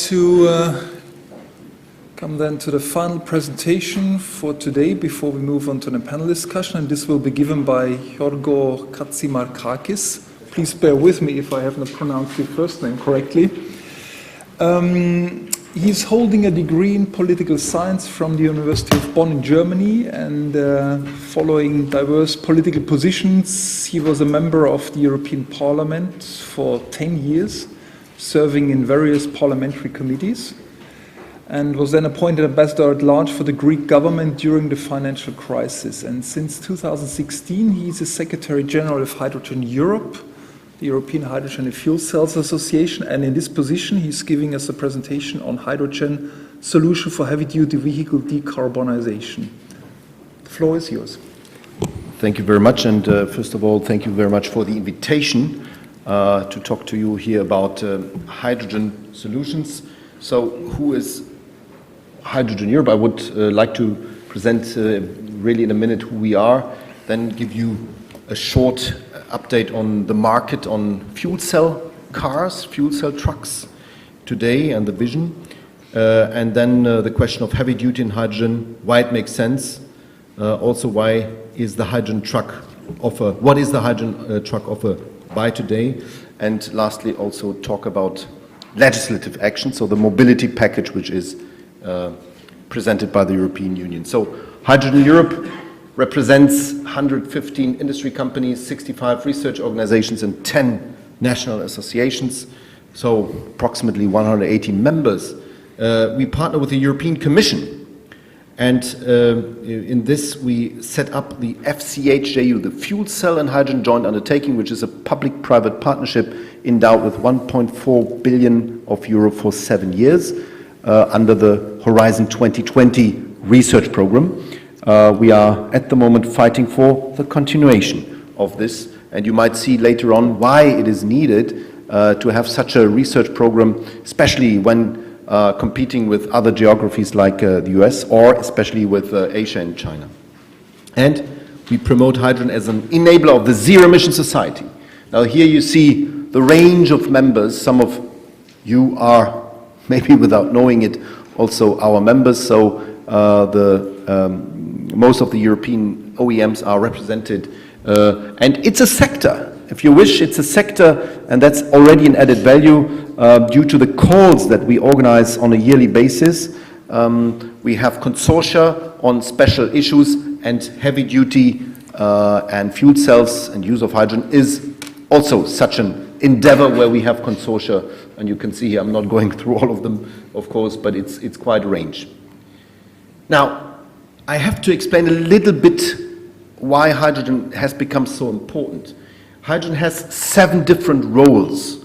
To come then to the final presentation for today before we move on to the panel discussion, and this will be given by Jorgo Chatzimarkakis. Please bear with me if I haven't pronounced your first name correctly. He's holding a degree in political science from the University of Bonn in Germany, and following diverse political positions, he was a member of the European Parliament for 10 years. Serving in various parliamentary committees, and was then appointed ambassador at large for the Greek government during the financial crisis. And since 2016, he's the Secretary General of Hydrogen Europe, the European Hydrogen and Fuel Cells Association, and in this position, he's giving us a presentation on hydrogen solution for heavy-duty vehicle decarbonization. The floor is yours. Thank you very much, and first of all, thank you very much for the invitation to talk to you here about hydrogen solutions. So who is Hydrogen Europe? I would like to present really in a minute who we are, then give you a short update on the market on fuel cell cars, fuel cell trucks today and the vision, and then the question of heavy duty and hydrogen, why it makes sense, also why is the hydrogen truck offer, what is the hydrogen truck offer by today, and lastly also talk about legislative action, so the mobility package which is presented by the European Union. So Hydrogen Europe represents 115 industry companies, 65 research organizations and 10 national associations, so approximately 180 members. We partner with the European Commission, and in this we set up the FCHJU, the Fuel Cell and Hydrogen Joint Undertaking, which is a public-private partnership endowed with 1.4 billion euro for 7 years under the Horizon 2020 research program. We are at the moment fighting for the continuation of this, and you might see later on why it is needed to have such a research program, especially when competing with other geographies like the US, or especially with Asia and China. And we promote hydrogen as an enabler of the zero-emission society. Now here you see the range of members. Some of you are, maybe without knowing it, also our members. So most of the European OEMs are represented. And it's a sector. If you wish, it's a sector, and that's already an added value due to the calls that we organize on a yearly basis. We have consortia on special issues, and heavy duty and fuel cells and use of hydrogen is also such an endeavor where we have consortia, and you can see here, I'm not going through all of them, of course, but it's quite a range. Now, I have to explain a little bit why hydrogen has become so important. Hydrogen has 7 different roles,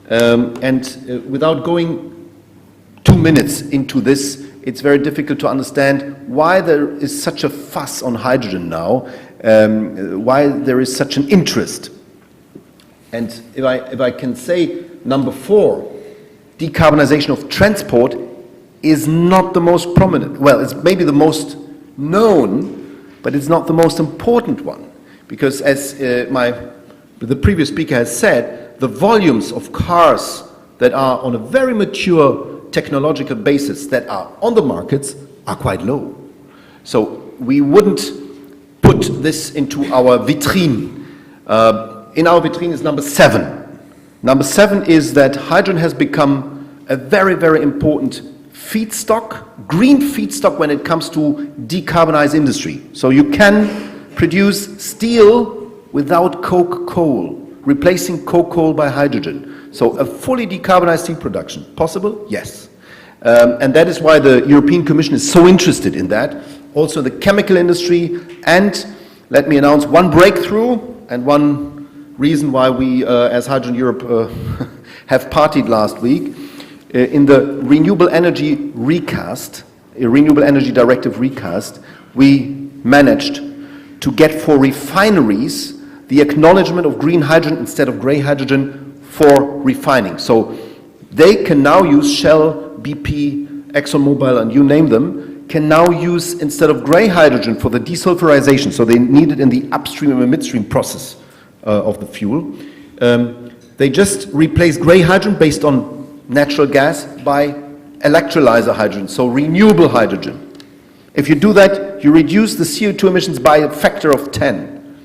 and without going 2 minutes into this, it's very difficult to understand why there is such a fuss on hydrogen now, why there is such an interest. And if I can say, number 4, decarbonization of transport is not the most prominent. Well, it's maybe the most known, but it's not the most important one, because as the previous speaker has said, the volumes of cars that are on a very mature technological basis that are on the markets are quite low. So we wouldn't put this into our vitrine. In our vitrine is number 7. Number 7 is that hydrogen has become a very, very important feedstock, green feedstock when it comes to decarbonized industry. So you can produce steel without coal, replacing coal by hydrogen. So a fully decarbonized steel production, possible? Yes. And that is why the European Commission is so interested in that. Also the chemical industry, and let me announce one breakthrough and one reason why we as Hydrogen Europe have partied last week. In the Renewable Energy recast, Renewable Energy Directive recast, we managed to get for refineries the acknowledgement of green hydrogen instead of grey hydrogen for refining. So they can now use Shell, BP, ExxonMobil, and you name them, can now use, instead of grey hydrogen for the desulfurization, so they need it in the upstream and midstream process of the fuel, they just replace grey hydrogen based on natural gas by electrolyzer hydrogen, so renewable hydrogen. If you do that, you reduce the CO2 emissions by a factor of 10.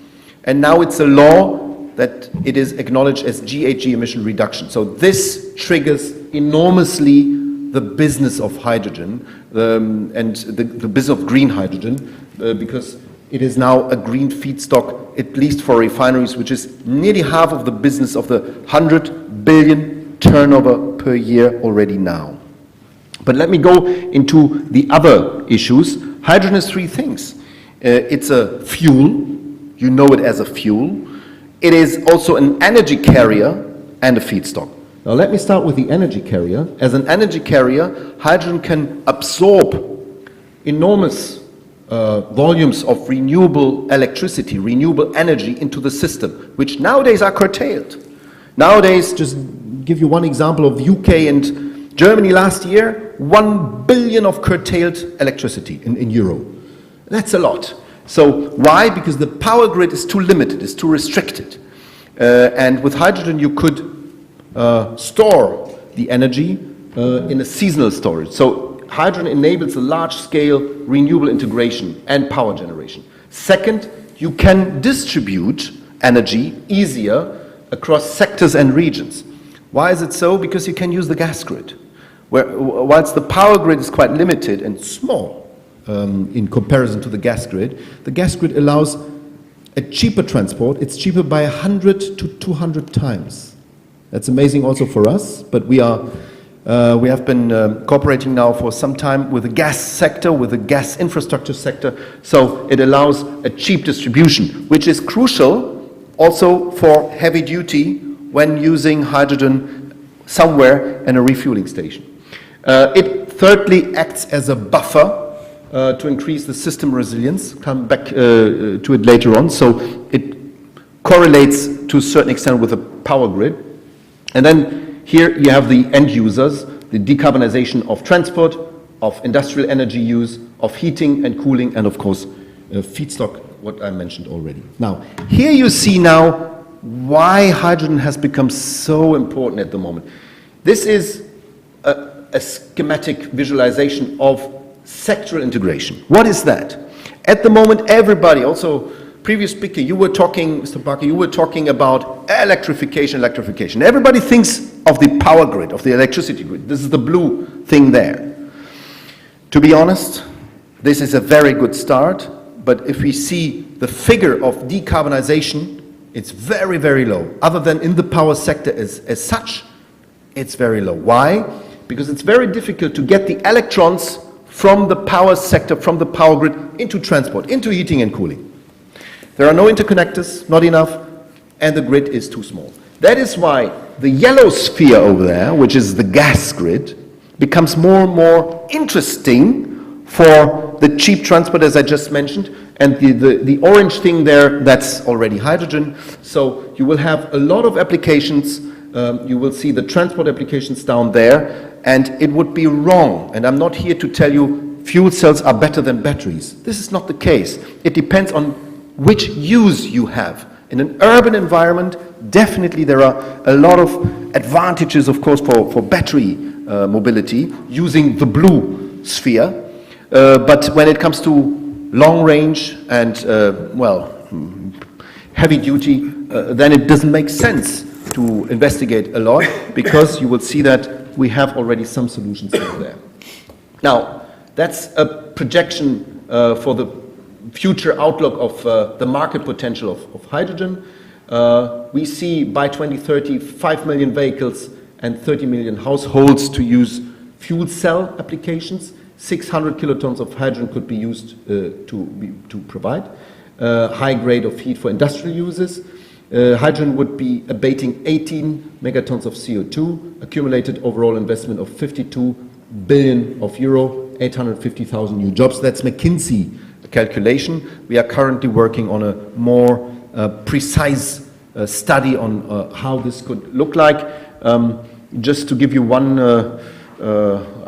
And now it's a law that it is acknowledged as GHG emission reduction. So this triggers enormously the business of hydrogen and the business of green hydrogen because it is now a green feedstock, at least for refineries, which is nearly half of the business of the 100 billion turnover per year already now. But let me go into the other issues. Hydrogen is three things. It's a fuel. You know it as a fuel. It is also an energy carrier and a feedstock. Now let me start with the energy carrier. As an energy carrier, hydrogen can absorb enormous volumes of renewable electricity, renewable energy into the system, which nowadays are curtailed. Nowadays, just give you one example of UK and Germany last year, 1 billion of curtailed electricity in euro. That's a lot. So why? Because the power grid is too limited, it's too restricted. And with hydrogen you could store the energy in a seasonal storage. So hydrogen enables a large-scale renewable integration and power generation. Second, you can distribute energy easier across sectors and regions. Why is it so? Because you can use the gas grid. Whilst the power grid is quite limited and small in comparison to the gas grid allows a cheaper transport. It's cheaper by 100 to 200 times. That's amazing also for us, but we have been cooperating now for some time with the gas sector, with the gas infrastructure sector, so it allows a cheap distribution, which is crucial also for heavy duty when using hydrogen somewhere in a refueling station. It thirdly acts as a buffer to increase the system resilience. Come back to it later on. So it correlates to a certain extent with the power grid. And then here you have the end users, the decarbonization of transport, of industrial energy use, of heating and cooling, and of course feedstock, what I mentioned already. Now, here you see now why hydrogen has become so important at the moment. This is a schematic visualization of sectoral integration. What is that? At the moment, everybody, also previous speaker, you were talking, Mr. Barker, you were talking about electrification. Everybody thinks of the power grid, of the electricity grid. This is the blue thing there. To be honest, this is a very good start, but if we see the figure of decarbonization, it's very, very low. Other than in the power sector as such, it's very low. Why? Because it's very difficult to get the electrons from the power sector, from the power grid, into transport, into heating and cooling. There are no interconnectors, not enough, and the grid is too small. That is why the yellow sphere over there, which is the gas grid, becomes more and more interesting for the cheap transport, as I just mentioned, and the orange thing there, that's already hydrogen. So you will have a lot of applications. You will see the transport applications down there, and it would be wrong, and I'm not here to tell you fuel cells are better than batteries. This is not the case. It depends on which use you have. In an urban environment, definitely there are a lot of advantages, of course, for battery mobility using the blue sphere, but when it comes to long range and, heavy duty, then it doesn't make sense to investigate a lot, because you will see that we have already some solutions over there. Now, that's a projection for the future outlook of the market potential of hydrogen. We see by 2030 5 million vehicles and 30 million households to use fuel cell applications. 600 kilotons of hydrogen could be used to provide high grade of heat for industrial uses. Hydrogen would be abating 18 megatons of CO2, accumulated overall investment of 52 billion of euro, 850,000 new jobs. That's McKinsey calculation. We are currently working on a more precise study on how this could look like. Just to give you one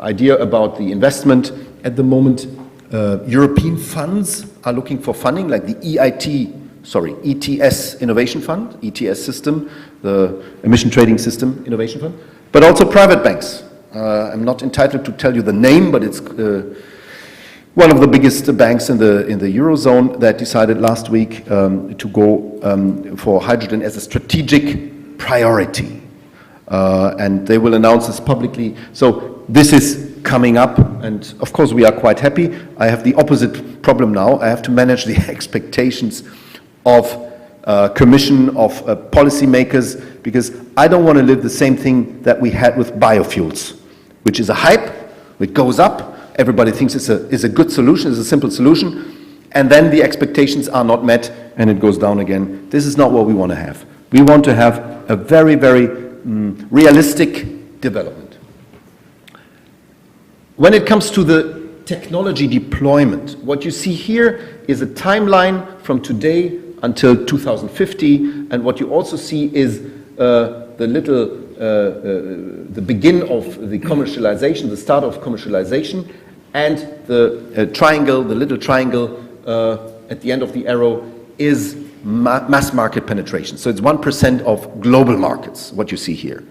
idea about the investment, at the moment European funds are looking for funding, like the ETS Innovation Fund, ETS system, the Emission Trading System Innovation Fund. but also private banks. I'm not entitled to tell you the name, but it's one of the biggest banks in the Eurozone that decided last week to go for hydrogen as a strategic priority. And they will announce this publicly. So this is coming up, and of course we are quite happy. I have the opposite problem now. I have to manage the expectations of Commission, of policymakers, because I don't want to live the same thing that we had with biofuels, which is a hype, it goes up, everybody thinks it's a good solution, it's a simple solution, and then the expectations are not met and it goes down again. This is not what we want to have. We want to have a very, very realistic development. When it comes to the technology deployment, what you see here is a timeline from today until 2050, and what you also see is the begin of the commercialization, the start of commercialization, and the triangle, the little triangle at the end of the arrow is mass market penetration. So it's 1% of global markets, what you see here.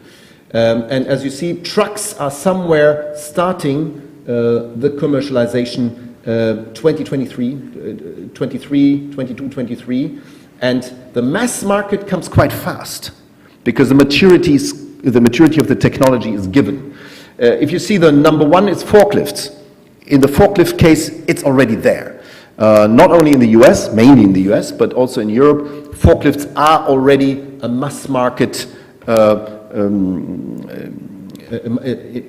And as you see, trucks are somewhere starting the commercialization 2023, 22, 23, and the mass market comes quite fast because the maturity of the technology is given. If you see the number one is forklifts. In the forklift case, it's already there. Not only in the US, mainly in the US, but also in Europe, forklifts are already a mass market,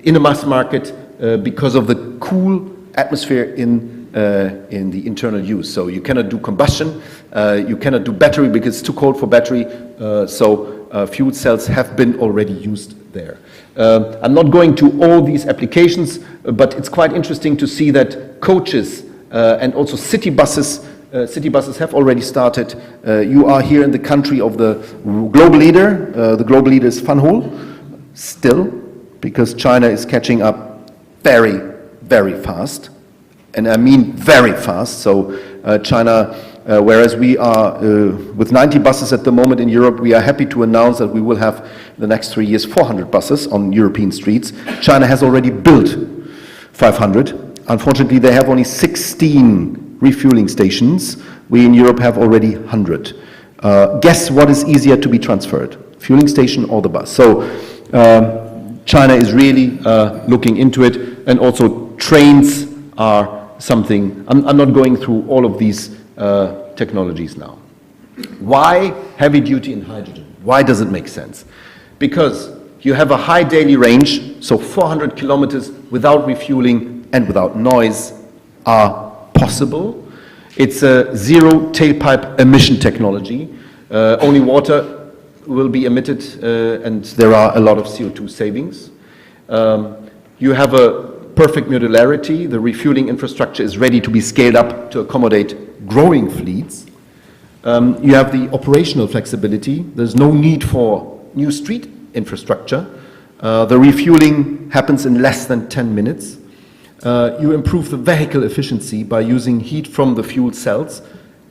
in a mass market because of the cool atmosphere in the internal use. So you cannot do combustion, you cannot do battery because it's too cold for battery, so fuel cells have been already used there. I'm not going to all these applications, but it's quite interesting to see that coaches and also city buses have already started. You are here in the country of the global leader. The global leader is Fanhol, still, because China is catching up very, very fast. And I mean very fast. So China, whereas we are with 90 buses at the moment in Europe, we are happy to announce that we will have in the next 3 years 400 buses on European streets. China has already built 500. Unfortunately, they have only 16 refueling stations. We in Europe have already 100. Guess what is easier to be transferred? Fueling station or the bus? So China is really looking into it, and also trains are something. I'm not going through all of these technologies now. Why heavy duty in hydrogen? Why does it make sense? Because you have a high daily range, so 400 kilometers without refueling and without noise are possible. It's a zero tailpipe emission technology. Only water will be emitted, and there are a lot of CO2 savings. You have a perfect modularity. The refueling infrastructure is ready to be scaled up to accommodate growing fleets. You have the operational flexibility. There's no need for new street infrastructure. The refueling happens in less than 10 minutes. You improve the vehicle efficiency by using heat from the fuel cells,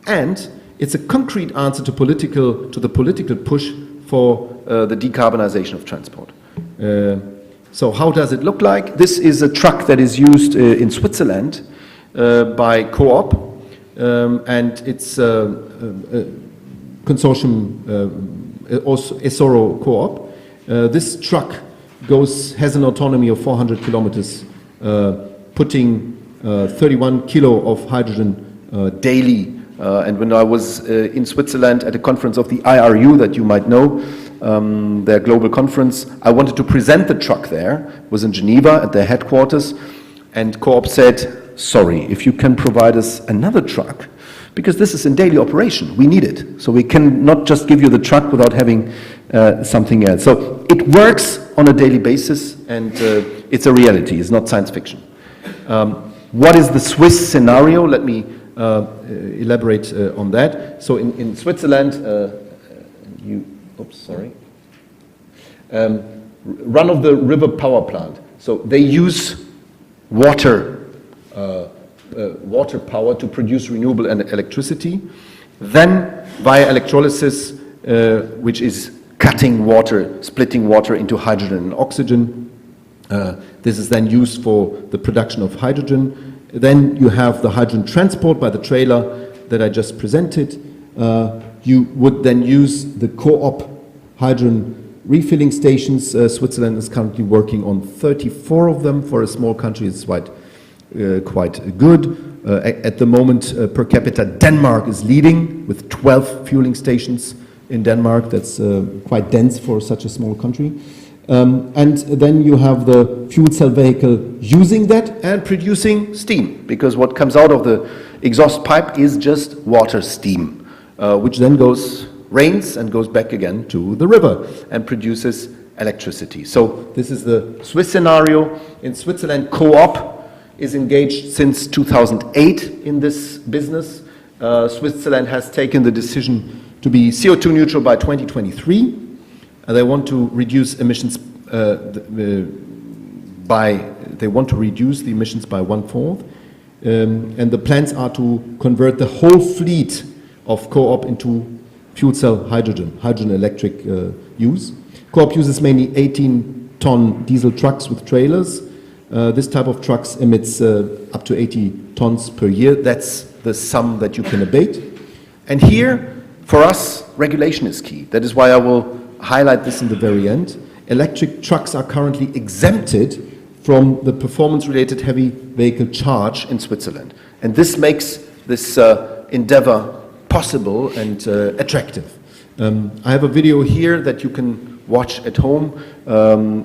and it's a concrete answer to the political push for the decarbonization of transport. So how does it look like? This is a truck that is used in Switzerland by Co-op, and it's a consortium, also Esoro Co-op. This truck has an autonomy of 400 kilometers, putting 31 kilo of hydrogen daily. And when I was in Switzerland at a conference of the IRU that you might know, their global conference, I wanted to present the truck there. It was in Geneva at their headquarters, and Co-op said, sorry, if you can provide us another truck, because this is in daily operation, we need it. So we cannot just give you the truck without having something else. So it works on a daily basis, and it's a reality, it's not science fiction. What is the Swiss scenario? Let me elaborate on that. So in Switzerland, run-of-the-river power plant. So they use water power to produce renewable electricity. Then, via electrolysis, which is cutting water, splitting water into hydrogen and oxygen. This is then used for the production of hydrogen. Then you have the hydrogen transport by the trailer that I just presented. You would then use the co-op hydrogen refilling stations. Switzerland is currently working on 34 of them. For a small country, it's quite good. At the moment, per capita, Denmark is leading with 12 fueling stations in Denmark. That's quite dense for such a small country. And then you have the fuel cell vehicle using that and producing steam, because what comes out of the exhaust pipe is just water steam, which then rains and goes back again to the river and produces electricity. So this is the Swiss scenario. In Switzerland, Co-op is engaged since 2008 in this business. Switzerland has taken the decision to be CO2 neutral by 2023. They want to reduce emissions they want to reduce the emissions by 1/4. And the plans are to convert the whole fleet of Co-op into fuel cell hydrogen electric use. Co-op uses mainly 18-ton diesel trucks with trailers. This type of trucks emits up to 80 tons per year. That's the sum that you can abate. And here, for us, regulation is key. That is why I will highlight this in the very end. Electric trucks are currently exempted from the performance-related heavy vehicle charge in Switzerland. And this makes this endeavor possible and attractive. I have a video here that you can watch at home.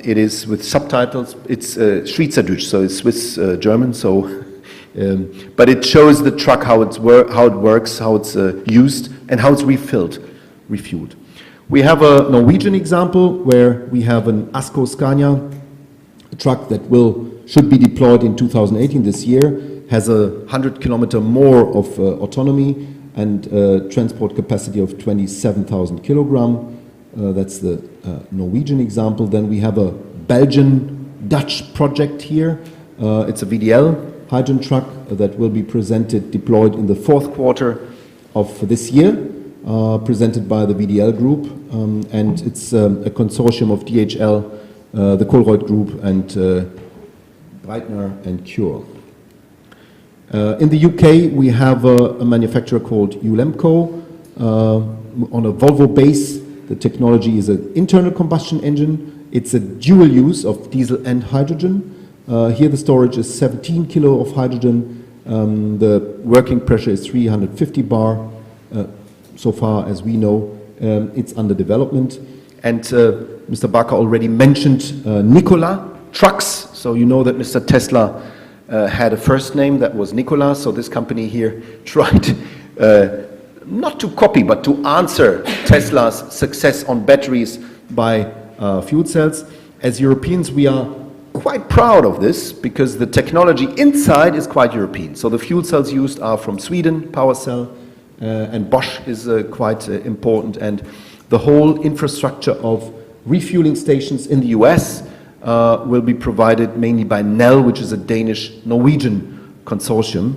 It is with subtitles. It's Schweizerdeutsch, so it's Swiss German. So, but it shows the truck, how it works, how it's used, and how it's refueled. We have a Norwegian example where we have an ASCO Scania truck that should be deployed in 2018, this year, has 100 kilometer more of autonomy and transport capacity of 27,000 kilogram. That's the Norwegian example. Then we have a Belgian-Dutch project here. It's a VDL hydrogen truck that will be deployed in the fourth quarter of this year, presented by the VDL group. And it's a consortium of DHL, the Colruyt Group, and Breitner and Cure. In the UK, we have a manufacturer called Ulemco. On a Volvo base, the technology is an internal combustion engine. It's a dual use of diesel and hydrogen. Here the storage is 17 kilo of hydrogen. The working pressure is 350 bar. So far as we know, it's under development. And Mr. Barker already mentioned Nikola trucks. So you know that Mr. Tesla had a first name that was Nikola. So this company here tried not to copy, but to answer Tesla's success on batteries by fuel cells. As Europeans, we are quite proud of this because the technology inside is quite European. So the fuel cells used are from Sweden, PowerCell, and Bosch is quite important. And the whole infrastructure of refueling stations in the US will be provided mainly by Nel, which is a Danish-Norwegian consortium.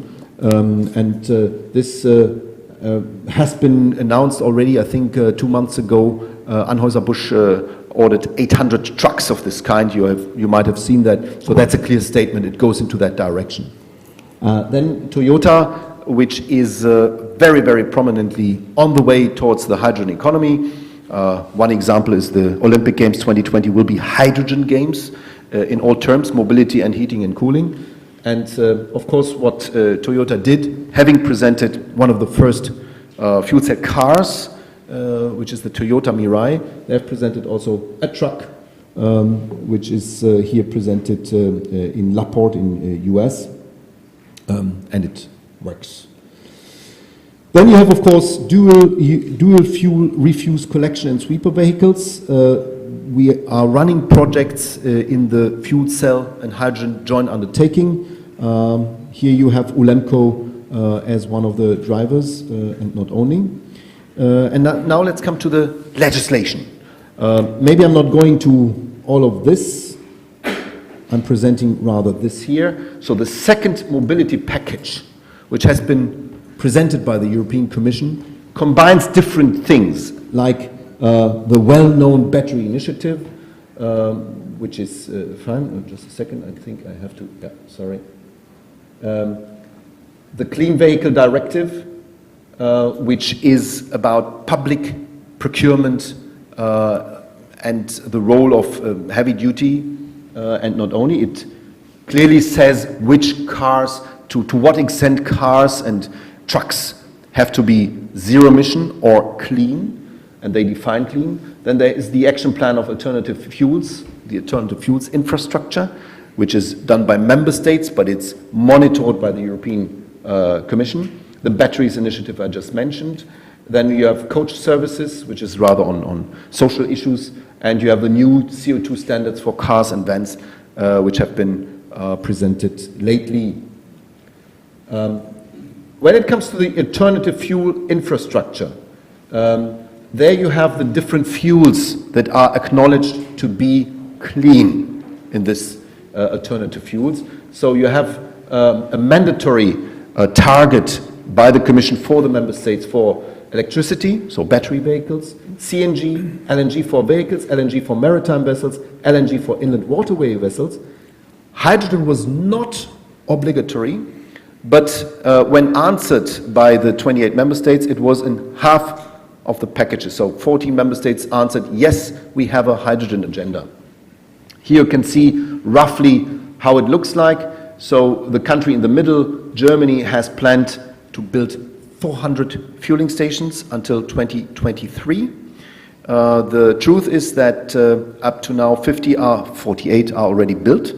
This has been announced already, I think 2 months ago. Anheuser-Busch ordered 800 trucks of this kind. You might have seen that. So that's a clear statement. It goes into that direction. Then Toyota, which is very, very prominently on the way towards the hydrogen economy. One example is the Olympic Games 2020 will be hydrogen games in all terms, mobility and heating and cooling. And of course, what Toyota did, having presented one of the first fuel cell cars, which is the Toyota Mirai, they have presented also a truck, which is here presented in Laporte in US, and it works. Then you have, of course, dual fuel refuse collection and sweeper vehicles. We are running projects in the fuel cell and hydrogen joint undertaking. Here you have Ulemco as one of the drivers, and not only. And now let's come to the legislation. Maybe I'm not going to all of this. I'm presenting rather this here. So the second mobility package, which has been presented by the European Commission, combines different things like the well-known battery initiative, which is fine. Just a second, I think I have to, yeah, sorry. The Clean Vehicle Directive, which is about public procurement and the role of heavy duty, and not only, it clearly says which cars, to what extent cars and trucks have to be zero emission or clean, and they define clean. Then there is the action plan of alternative fuels, the alternative fuels infrastructure, which is done by member states, but it's monitored by the European Commission. The batteries initiative I just mentioned. Then you have coach services, which is rather on social issues, and you have the new CO2 standards for cars and vans, which have been presented lately. When it comes to the alternative fuel infrastructure, there you have the different fuels that are acknowledged to be clean in this alternative fuels. So you have a mandatory target by the Commission for the member states for electricity, so battery vehicles, CNG, LNG for vehicles, LNG for maritime vessels, LNG for inland waterway vessels. Hydrogen was not obligatory, but when answered by the 28 member states, it was in half of the packages. So 14 member states answered, yes, we have a hydrogen agenda. Here you can see roughly how it looks like. So the country in the middle, Germany, has planned to build 400 fueling stations until 2023. The truth is that up to now 48 are already built.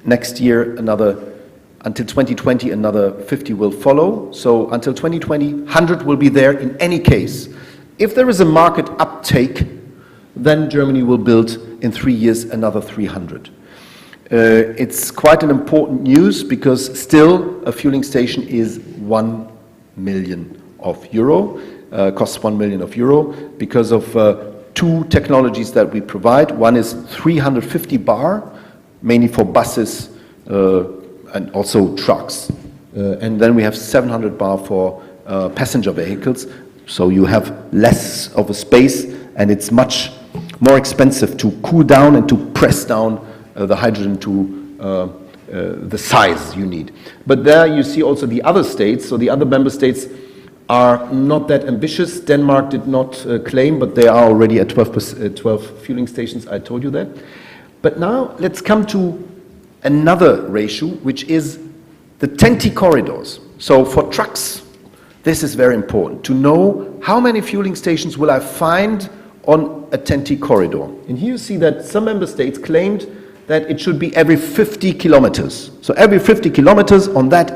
Next year, until 2020, another 50 will follow. So until 2020, 100 will be there in any case. If there is a market uptake, then Germany will build in 3 years another 300. It's quite an important news because still a fueling station is 1 million euro, costs 1 million euro because of two technologies that we provide. One is 350 bar, mainly for buses and also trucks. And then we have 700 bar for passenger vehicles. So you have less of a space and it's much more expensive to cool down and to press down the hydrogen to the size you need. But there you see also the other states. So the other member states are not that ambitious. Denmark did not claim, but they are already at 12 fueling stations. I told you that. But now let's come to another ratio, which is the TEN-T corridors. So for trucks, this is very important to know how many fueling stations will I find on a TEN-T corridor. And here you see that some member states claimed that it should be every 50 kilometers. So every 50 kilometers on that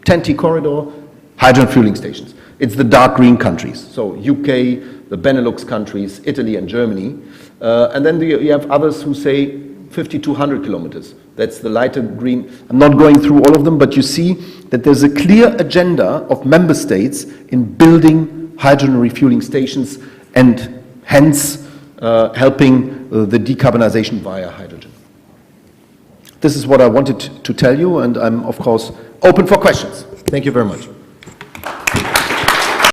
TEN-T corridor, hydrogen fueling stations. It's the dark green countries. So UK, the Benelux countries, Italy and Germany. And then you have others who say 50 to 100 kilometers. That's the lighter green. I'm not going through all of them, but you see that there's a clear agenda of member states in building hydrogen refueling stations and hence helping the decarbonization via hydrogen. This is what I wanted to tell you, and I'm, of course, open for questions. Thank you very much.